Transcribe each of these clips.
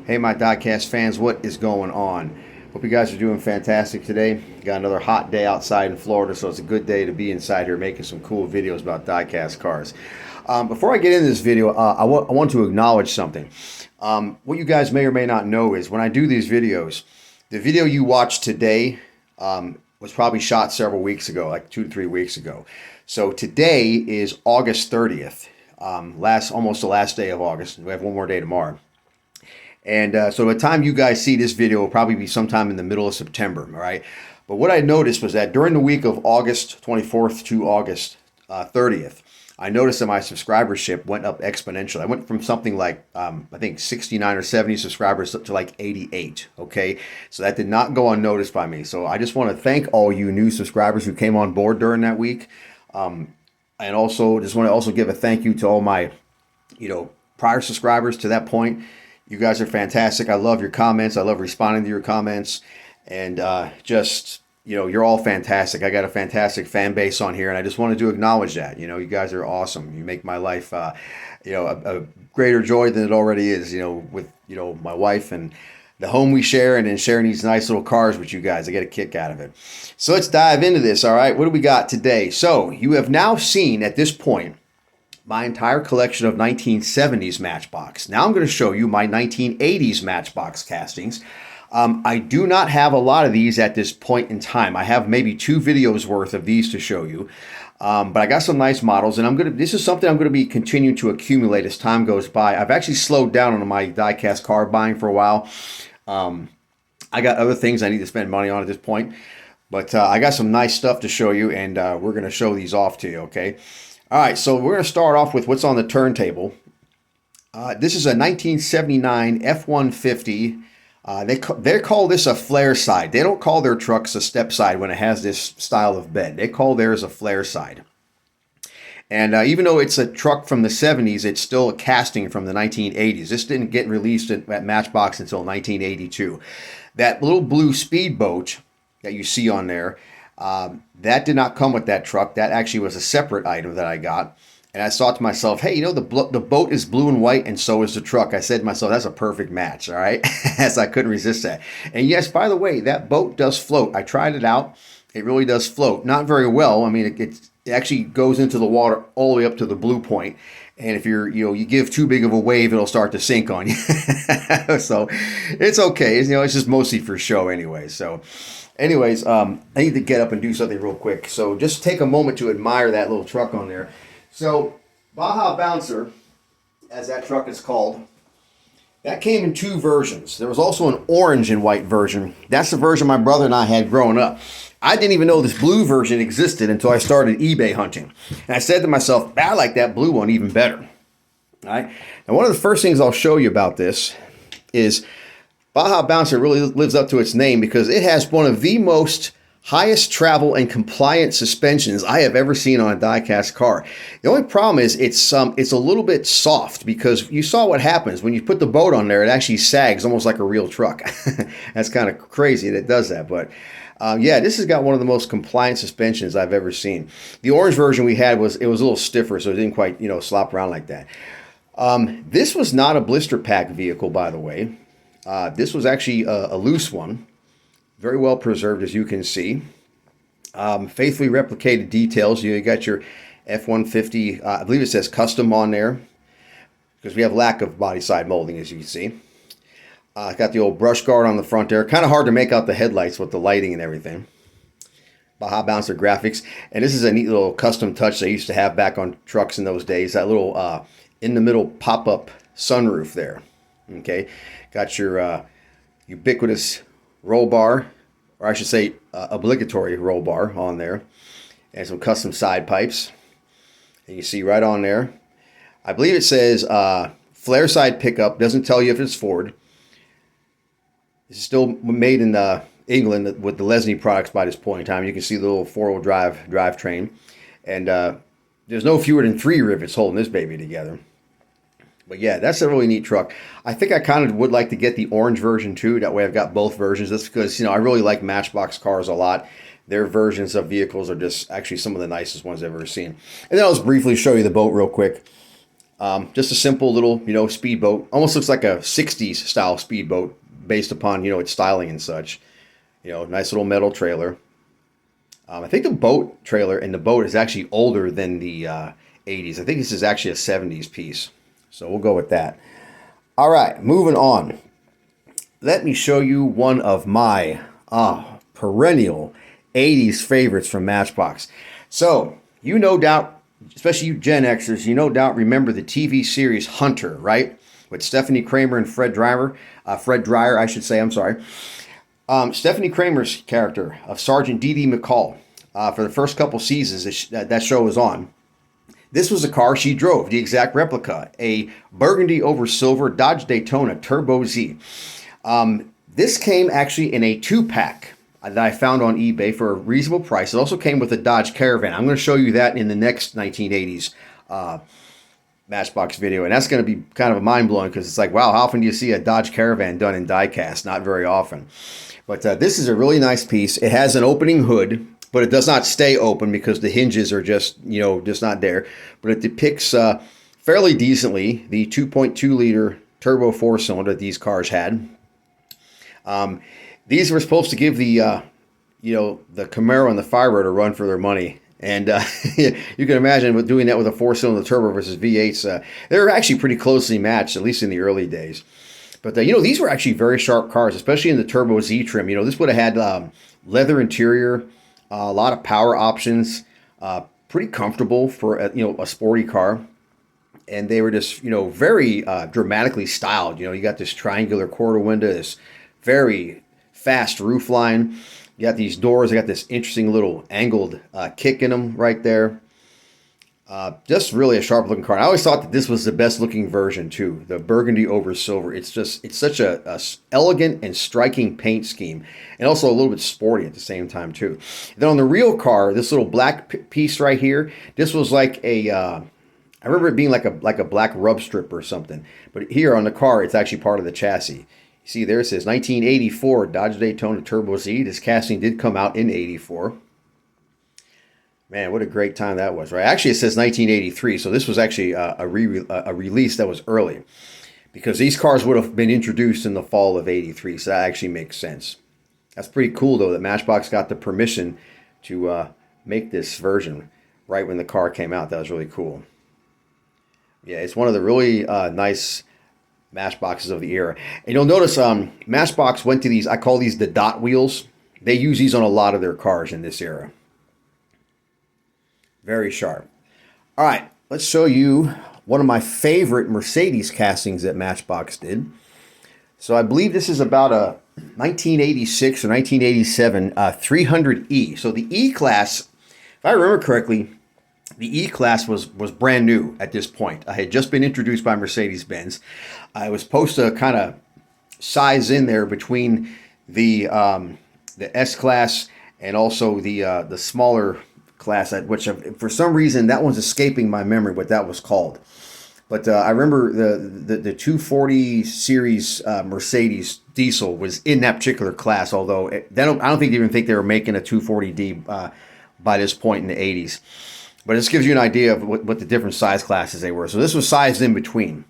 Hey, my Diecast fans, what is going on? Hope you guys are doing fantastic today. Got another hot day outside in Florida, so it's a good day to be inside here making some cool videos about diecast cars. Before I get into this video, I want to acknowledge something. What you guys may or may not know is when I do these videos, the video you watched today was probably shot several weeks ago, like 2 to 3 weeks ago. So today is August 30th, almost the last day of August. We have one more day tomorrow. And so by the time you guys see this video, will probably be sometime in the middle of September, all right? But what I noticed was that during the week of August 24th to August 30th, I noticed that my subscribership went up exponentially. I went from something like, I think 69 or 70 subscribers up to like 88, okay? So that did not go unnoticed by me. So I just want to thank all you new subscribers who came on board during that week. And also just want to also give a thank you to all my, prior subscribers to that point. You guys are fantastic. I love your comments. I love responding to your comments. And you're all fantastic. I got a fantastic fan base on here, and I just wanted to acknowledge that. You guys are awesome. You make my life, a greater joy than it already is, with, my wife and the home we share, and then sharing these nice little cars with you guys. I get a kick out of it. So let's dive into this, all right? What do we got today? So you have now seen at this point my entire collection of 1970s Matchbox. Now I'm going to show you my 1980s Matchbox castings. I do not have a lot of these at this point in time. I have maybe 2 videos worth of these to show you. But I got some nice models, and this is something I'm going to be continuing to accumulate as time goes by. I've actually slowed down on my diecast car buying for a while. I got other things I need to spend money on at this point. But I got some nice stuff to show you, and we're going to show these off to you, okay? All right, so we're going to start off with what's on the turntable. This is a 1979 F-150. They call this a Flareside. They don't call their trucks a step side when it has this style of bed. They call theirs a Flareside. And even though it's a truck from the 70s, it's still a casting from the 1980s. This didn't get released at Matchbox until 1982. That little blue speedboat that you see on there, that did not come with that truck. That actually was a separate item that I got. And I thought to myself, hey, the boat is blue and white, and so is the truck. I said to myself, that's a perfect match, all right? As I couldn't resist that. And yes, by the way, that boat does float. I tried it out. It really does float. Not very well. I mean, it actually goes into the water all the way up to the blue point. And if you give too big of a wave, it'll start to sink on you. So it's okay. It's just mostly for show anyway. So anyways, I need to get up and do something real quick. So just take a moment to admire that little truck on there. So Baja Bouncer, as that truck is called, that came in 2 versions. There was also an orange and white version. That's the version my brother and I had growing up. I didn't even know this blue version existed until I started eBay hunting. And I said to myself, I like that blue one even better. All right. Now, one of the first things I'll show you about this is Baja Bouncer really lives up to its name because it has one of the most highest travel and compliant suspensions I have ever seen on a diecast car. The only problem is it's a little bit soft because you saw what happens when you put the boat on there. It actually sags almost like a real truck. That's kind of crazy that it does that, but yeah, this has got one of the most compliant suspensions I've ever seen. The orange version we had was a little stiffer, so it didn't quite slop around like that. This was not a blister pack vehicle, by the way. This was actually a loose one. Very well preserved, as you can see. Faithfully replicated details. You got your F-150, I believe it says custom on there, because we have lack of body side molding, as you can see. Got the old brush guard on the front there. Kind of hard to make out the headlights with the lighting and everything. Baja Bouncer graphics. And this is a neat little custom touch they used to have back on trucks in those days. That little in-the-middle pop-up sunroof there. Okay. Got your ubiquitous roll bar, or I should say obligatory roll bar on there, and some custom side pipes. And you see right on there, I believe it says Flareside Pickup. Doesn't tell you if it's Ford. This is still made in England with the Lesney products by this point in time. You can see the little 4-wheel drivetrain, and there's no fewer than 3 rivets holding this baby together. But yeah, that's a really neat truck. I think I kind of would like to get the orange version too. That way I've got both versions. That's because, I really like Matchbox cars a lot. Their versions of vehicles are just actually some of the nicest ones I've ever seen. And then I'll just briefly show you the boat real quick. Just a simple little, speedboat. Almost looks like a 60s style speedboat based upon, its styling and such. Nice little metal trailer. I think the boat trailer and the boat is actually older than the 80s. I think this is actually a 70s piece. So we'll go with that. All right, moving on. Let me show you one of my perennial 80s favorites from Matchbox. So, you no doubt, especially you Gen Xers, you no doubt remember the TV series Hunter, right? With Stephanie Kramer and Fred Dryer, I should say, I'm sorry. Stephanie Kramer's character of Sergeant D.D. McCall, for the first couple seasons that show was on, this was a car she drove, the exact replica, a burgundy over silver Dodge Daytona Turbo Z. This came actually in a 2-pack that I found on eBay for a reasonable price. It also came with a Dodge Caravan. I'm going to show you that in the next 1980s Matchbox video, and that's going to be kind of mind-blowing because it's like, wow, how often do you see a Dodge Caravan done in die-cast? Not very often. But this is a really nice piece. It has an opening hood, but it does not stay open because the hinges are just not there. But it depicts fairly decently the 2.2 liter turbo 4-cylinder these cars had. These were supposed to give the Camaro and the Firebird a run for their money. And you can imagine with doing that with a 4-cylinder turbo versus V8s, they were actually pretty closely matched, at least in the early days. But, these were actually very sharp cars, especially in the Turbo Z trim. This would have had leather interior, a lot of power options, pretty comfortable for a sporty car. And they were just, very dramatically styled. You got this triangular quarter window, this very fast roof line. You got these doors. They got this interesting little angled kick in them right there. Just really a sharp looking car. I always thought that this was the best looking version too. The burgundy over silver. It's such a elegant and striking paint scheme, and also a little bit sporty at the same time too. Then on the real car, this little black piece right here, this was like a, I remember it being like a black rub strip or something. But here on the car, it's actually part of the chassis. You see there it says 1984 Dodge Daytona Turbo Z. This casting did come out in 84. Man, what a great time that was, right? Actually, it says 1983, so this was actually a release that was early because these cars would have been introduced in the fall of 83, so that actually makes sense. That's pretty cool, though, that Matchbox got the permission to make this version right when the car came out. That was really cool. Yeah, it's one of the really nice Matchboxes of the era. And you'll notice Matchbox went to these, I call these the dot wheels. They use these on a lot of their cars in this era. Very sharp. All right, let's show you one of my favorite Mercedes castings that Matchbox did. So I believe this is about a 1986 or 1987 300E. So the E-Class, if I remember correctly, the E-Class was brand new at this point. I had just been introduced by Mercedes Benz. I was supposed to kind of size in there between the S-Class and also the smaller class, which for some reason that one's escaping my memory what that was called. But I remember the 240 series Mercedes diesel was in that particular class, although I don't even think they were making a 240D by this point in the 80s. But this gives you an idea of what the different size classes they were. So this was sized in between.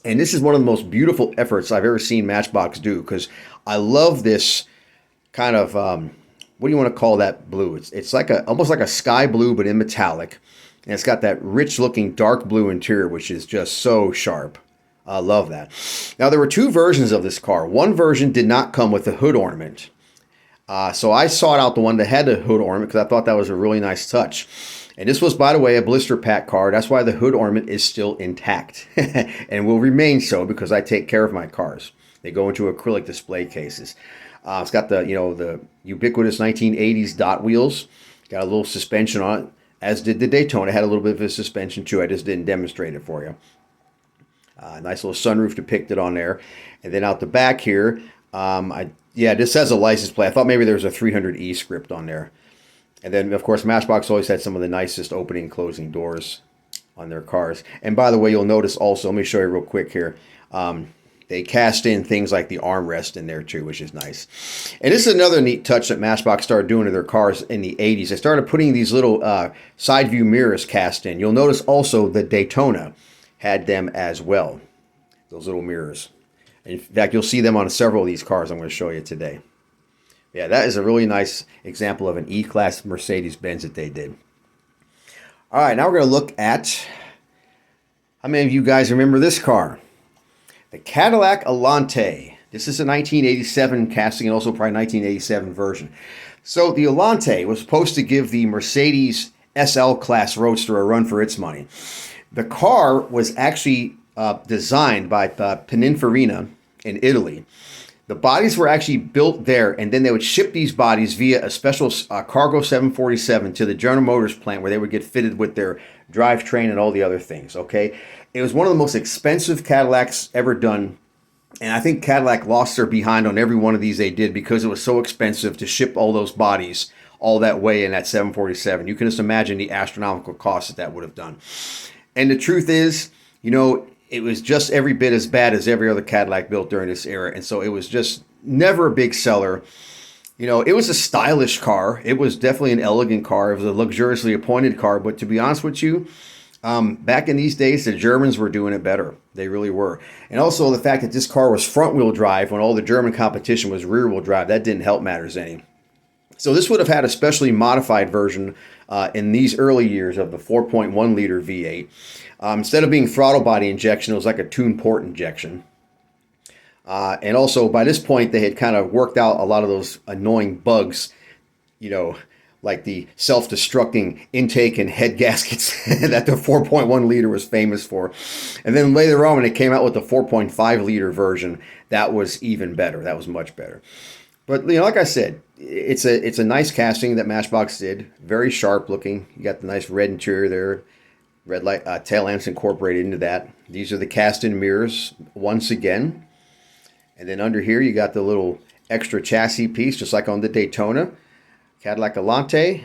And this is one of the most beautiful efforts I've ever seen Matchbox do, because I love this kind of, what do you want to call that blue? It's like almost like a sky blue, but in metallic. And it's got that rich looking dark blue interior, which is just so sharp. I love that. Now, there were two versions of this car. One version did not come with a hood ornament. So I sought out the one that had a hood ornament because I thought that was a really nice touch. And this was, by the way, a blister pack car. That's why the hood ornament is still intact and will remain so because I take care of my cars. They go into acrylic display cases. It's got the ubiquitous 1980s dot wheels. Got a little suspension on it, as did the Daytona. It had a little bit of a suspension too. I just didn't demonstrate it for you. Nice little sunroof depicted on there. And then out the back here, this has a license plate. I thought maybe there was a 300E script on there. And then, of course, Matchbox always had some of the nicest opening and closing doors on their cars. And by the way, you'll notice also, let me show you real quick here, they cast in things like the armrest in there too, which is nice. And this is another neat touch that Matchbox started doing to their cars in the 80s. They started putting these little side view mirrors cast in. You'll notice also the Daytona had them as well, those little mirrors. In fact, you'll see them on several of these cars I'm going to show you today. Yeah, that is a really nice example of an E-Class Mercedes Benz that they did. All right, now we're going to look at, how many of you guys remember this car? The Cadillac Allante. This is a 1987 casting and also probably 1987 version. So the Allante was supposed to give the Mercedes SL Class Roadster a run for its money. The car was actually designed by Pininfarina in Italy. The bodies were actually built there, and then they would ship these bodies via a special Cargo 747 to the General Motors plant where they would get fitted with their drivetrain and all the other things, okay? It was one of the most expensive Cadillacs ever done, and I think Cadillac lost their behind on every one of these they did because it was so expensive to ship all those bodies all that way in that 747. You can just imagine the astronomical cost that that would have done. And the truth is, you know, it was just every bit as bad as every other Cadillac built during this era. And so it was just never a big seller. You know, it was a stylish car. It was definitely an elegant car. It was a luxuriously appointed car. But to be honest with you, back in these days, the Germans were doing it better. They really were. And also the fact that this car was front-wheel drive when all the German competition was rear-wheel drive, that didn't help matters any. So this would have had a specially modified version in these early years of the 4.1 liter V8. Instead of being throttle body injection, it was like a tune port injection. And also by this point, they had kind of worked out a lot of those annoying bugs, you know, like the self-destructing intake and head gaskets that the 4.1 liter was famous for. And then later on, when it came out with the 4.5 liter version, that was even better. That was much better. But, you know, like I said, it's a nice casting that Matchbox did. Very sharp looking. You got the nice red interior there. Red light tail lamps incorporated into that. These are the cast-in mirrors once again. And then under here you got the little extra chassis piece, just like on the Daytona. Cadillac Allante.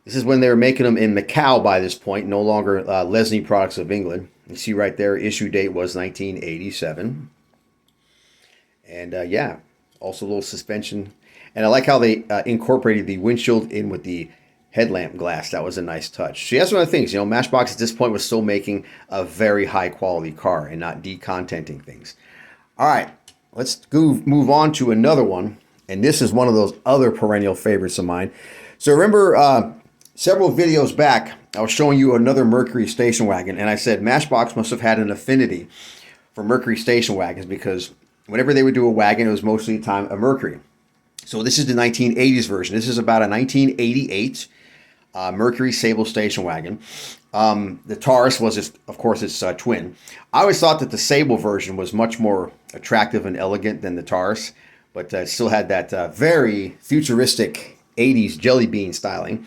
This is when they were making them in Macau by this point, no longer Lesney Products of England. You see right there, issue date was 1987. And yeah, also a little suspension. And I like how they incorporated the windshield in with the headlamp glass. That was a nice touch. See, that's one of the things, you know, Matchbox at this point was still making a very high quality car and not decontenting things. All right, let's move on to another one. And this is one of those other perennial favorites of mine. So remember several videos back, I was showing you another Mercury station wagon. And I said Matchbox must have had an affinity for Mercury station wagons because whenever they would do a wagon, it was mostly the time a Mercury. So this is the 1980s version. This is about a 1988 Mercury Sable station wagon. The Taurus was, of course, its twin. I always thought that the Sable version was much more attractive and elegant than the Taurus, but still had that very futuristic 80s jelly bean styling.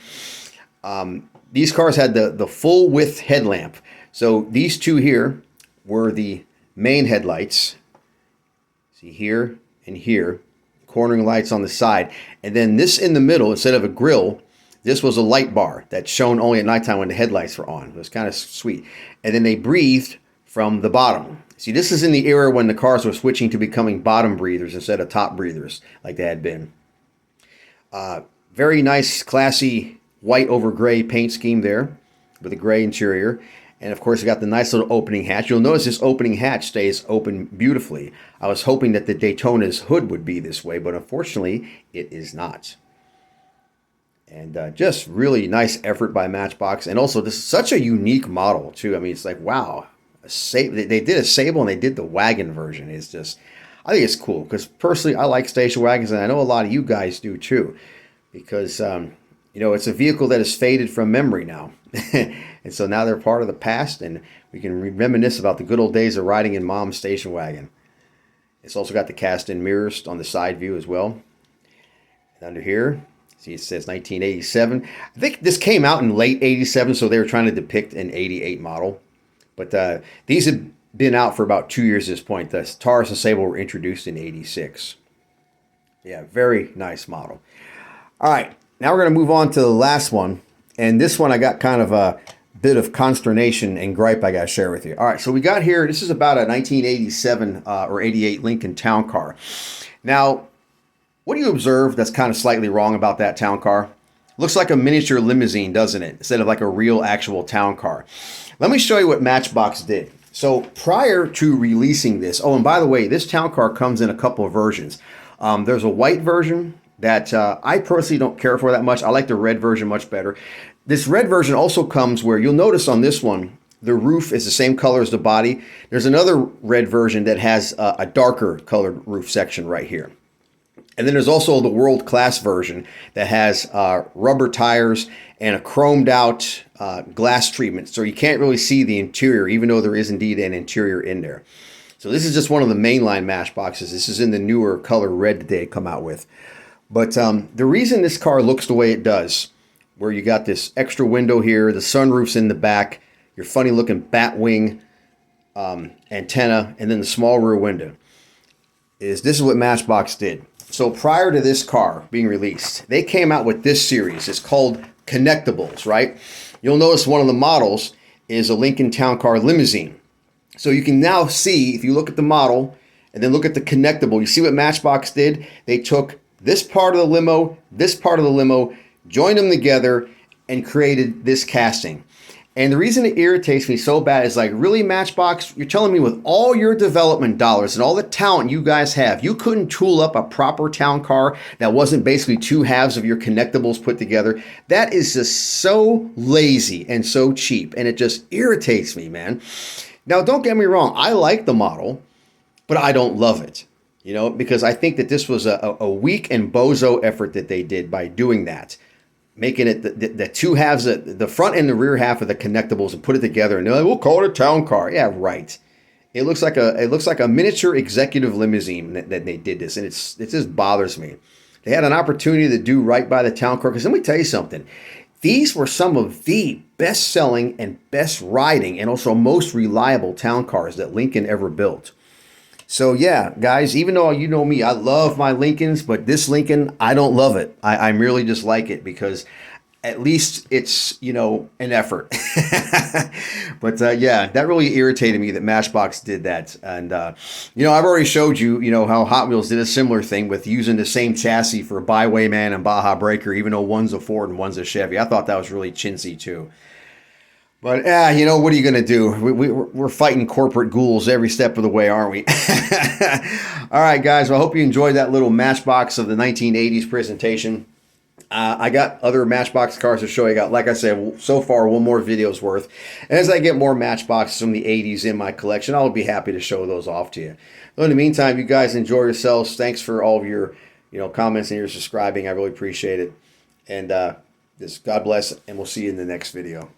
These cars had the full width headlamp. So these two here were the main headlights. See here and here, cornering lights on the side. And then this in the middle, instead of a grille, this was a light bar that shone only at nighttime when the headlights were on. It was kind of sweet. And then they breathed from the bottom. See, this is in the era when the cars were switching to becoming bottom breathers instead of top breathers like they had been. Very nice, classy white over gray paint scheme there with a gray interior. And of course, you got the nice little opening hatch. You'll notice this opening hatch stays open beautifully. I was hoping that the Daytona's hood would be this way, but unfortunately, it is not. And just really nice effort by Matchbox. And also, this is such a unique model, too. I mean, it's like, wow. They did a Sable and they did the wagon version. It's just, I think it's cool. Because personally, I like station wagons. And I know a lot of you guys do, too. Because, you know, it's a vehicle that is faded from memory now. And so now they're part of the past. And we can reminisce about the good old days of riding in Mom's station wagon. It's also got the cast-in mirrors on the side view as well. And under here, see, it says 1987. I think this came out in late 87, so they were trying to depict an 88 model. But these had been out for about 2 years at this point. The Taurus and Sable were introduced in 86. Yeah, very nice model. All right, now we're going to move on to the last one. And this one I got kind of a bit of consternation and gripe I got to share with you. All right, so we got here, this is about a 1987 or 88 Lincoln Town Car. Now, what do you observe that's kind of slightly wrong about that town car? Looks like a miniature limousine, doesn't it? Instead of like a real actual town car. Let me show you what Matchbox did. So prior to releasing this, oh, and by the way, this town car comes in a couple of versions. There's a white version that I personally don't care for that much. I like the red version much better. This red version also comes where you'll notice on this one, the roof is the same color as the body. There's another red version that has a darker colored roof section right here. And then there's also the world class version that has rubber tires and a chromed out glass treatment. So you can't really see the interior, even though there is indeed an interior in there. So this is just one of the mainline Matchboxes. This is in the newer color red that they come out with. But the reason this car looks the way it does, where you got this extra window here, the sunroof's in the back, your funny looking bat wing antenna, and then the small rear window, is this is what Matchbox did. So prior to this car being released, they came out with this series. It's called Connectables, right? You'll notice one of the models is a Lincoln Town Car Limousine. So you can now see, if you look at the model and then look at the connectable, you see what Matchbox did? They took this part of the limo, this part of the limo, joined them together and created this casting. And the reason it irritates me so bad is like, really, Matchbox, you're telling me with all your development dollars and all the talent you guys have, you couldn't tool up a proper town car that wasn't basically two halves of your connectables put together? That is just so lazy and so cheap, and it just irritates me, man. Now, don't get me wrong, I like the model, but I don't love it, you know, because I think that this was a weak and bozo effort that they did by doing that. Making it the two halves, the front and the rear half of the connectables, and put it together, and they're like, we'll call it a town car. Yeah, right. It looks like a miniature executive limousine that they did this, and it just bothers me. They had an opportunity to do right by the town car, because let me tell you something. These were some of the best-selling and best riding and also most reliable town cars that Lincoln ever built. So yeah, guys, even though you know me, I love my Lincolns, but this Lincoln, I don't love it. I merely just like it because at least it's, you know, an effort. But yeah, that really irritated me that Matchbox did that. And, you know, I've already showed you, you know, how Hot Wheels did a similar thing with using the same chassis for Bywayman and Baja Breaker, even though one's a Ford and one's a Chevy. I thought that was really chintzy too. But, you know, what are you going to do? We're fighting corporate ghouls every step of the way, aren't we? All right, guys. Well, I hope you enjoyed that little Matchbox of the 1980s presentation. I got other Matchbox cars to show you. I got, like I said, so far, one more video's worth. And as I get more Matchboxes from the 80s in my collection, I'll be happy to show those off to you. So in the meantime, you guys enjoy yourselves. Thanks for all of your, you know, comments and your subscribing. I really appreciate it. And just God bless, and we'll see you in the next video.